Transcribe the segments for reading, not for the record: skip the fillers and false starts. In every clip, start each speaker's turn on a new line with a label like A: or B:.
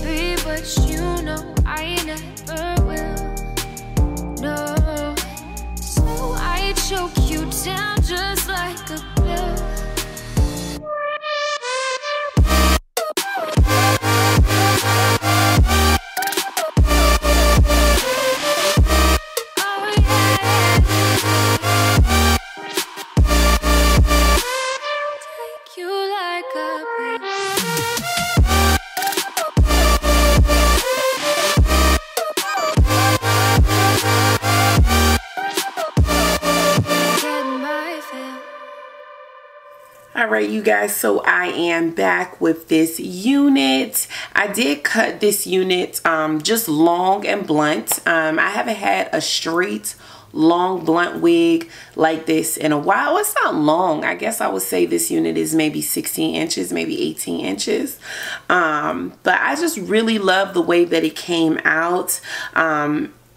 A: maybe, but you know I never will. No, so I choke you down just like a pill.
B: Alright you guys, so I am back with this unit. I did cut this unit just long and blunt. I haven't had a straight long blunt wig like this in a while. It's not long. I guess I would say this unit is maybe 16 inches, maybe 18 inches. But I just really love the way that it came out.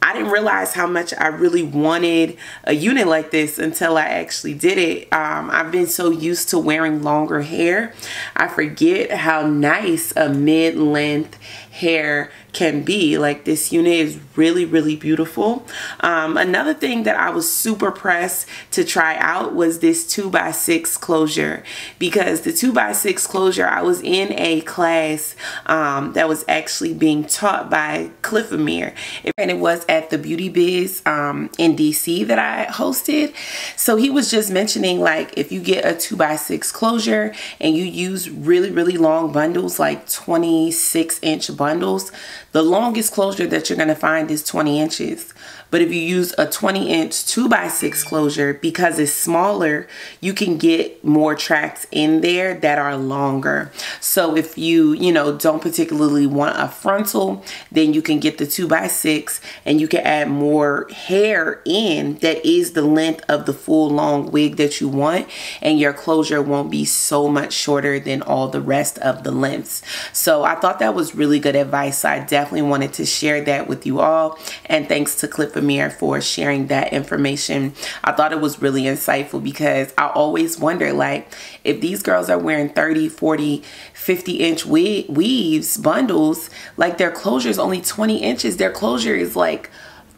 B: I didn't realize how much I really wanted a unit like this until I actually did it. I've been so used to wearing longer hair, I forget how nice a mid-length hair can be. Like, this unit is really, really beautiful. Another thing that I was super pressed to try out was this 2x6 closure, because the 2x6 closure, I was in a class that was actually being taught by Cliffamere, and it was at the Beauty Biz in DC that I hosted. So he was just mentioning, like, if you get a 2x6 closure and you use really, really long bundles, like 26-inch bundles, the longest closure that you're going to find is 20 inches. But if you use a 20-inch 2x6 closure, because it's smaller, you can get more tracks in there that are longer. So if you don't particularly want a frontal, then you can get the 2x6 and you can add more hair in that is the length of the full long wig that you want, and your closure won't be so much shorter than all the rest of the lengths. So I thought that was really good advice. So I definitely wanted to share that with you all, and thanks to Cliffamere for sharing that information. I thought it was really insightful, because I always wonder, like, if these girls are wearing 30, 40, 50-inch weaves, bundles, like, their closure is only 20 inches. Their closure is like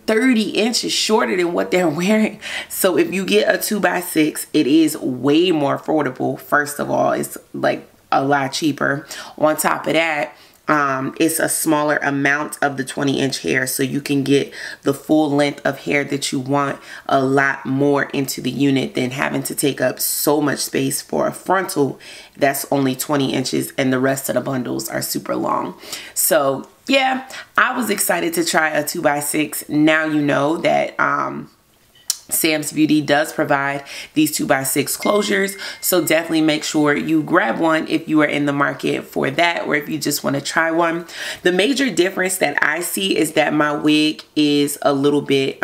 B: 30 inches shorter than what they're wearing. So if you get a 2x6, it is way more affordable. First of all, it's like a lot cheaper. On top of that, it's a smaller amount of the 20-inch hair, so you can get the full length of hair that you want a lot more into the unit than having to take up so much space for a frontal that's only 20 inches and the rest of the bundles are super long. So yeah, I was excited to try a 2x6. Now you know that Sam's Beauty does provide these 2x6 closures, so definitely make sure you grab one if you are in the market for that, or if you just want to try one. The major difference that I see is that my wig is a little bit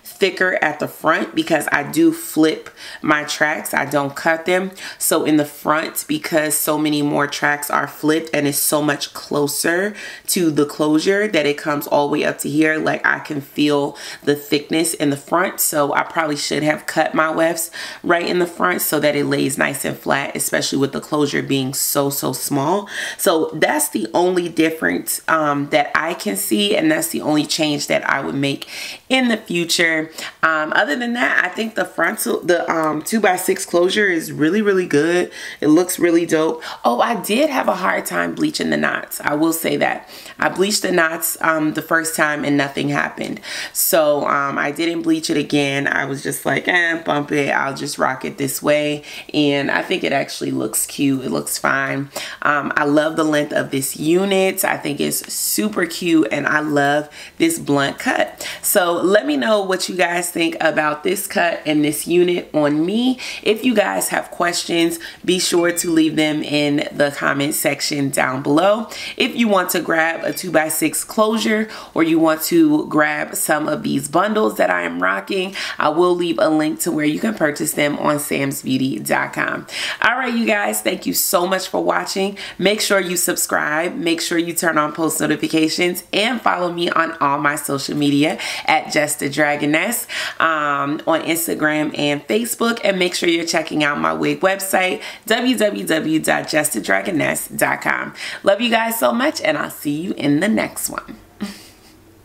B: thicker at the front, because I do flip my tracks. I don't cut them. So in the front, because so many more tracks are flipped and it's so much closer to the closure that it comes all the way up to here, like, I can feel the thickness in the front. So I probably should have cut my wefts right in the front so that it lays nice and flat, especially with the closure being so small. So that's the only difference that I can see, and that's the only change that I would make in the future. Other than that, I think the frontal, the 2x6 closure is really, really good. It looks really dope. Oh, I did have a hard time bleaching the knots. I will say that. I bleached the knots the first time and nothing happened. So I didn't bleach it again. I was just like, bump it. I'll just rock it this way. And I think it actually looks cute. It looks fine. I love the length of this unit. I think it's super cute, and I love this blunt cut. So let me know what you guys think about this cut and this unit on me. If you guys have questions, be sure to leave them in the comment section down below. If you want to grab a 2x6 closure, or you want to grab some of these bundles that I am rocking, I will leave a link to where you can purchase them on samsbeauty.com. All right, you guys, thank you so much for watching. Make sure you subscribe, make sure you turn on post notifications, and follow me on all my social media at JessTheDragoness on Instagram and Facebook. And make sure you're checking out my wig website, www.JessTheDragoness.com. Love you guys so much, and I'll see you in the next one.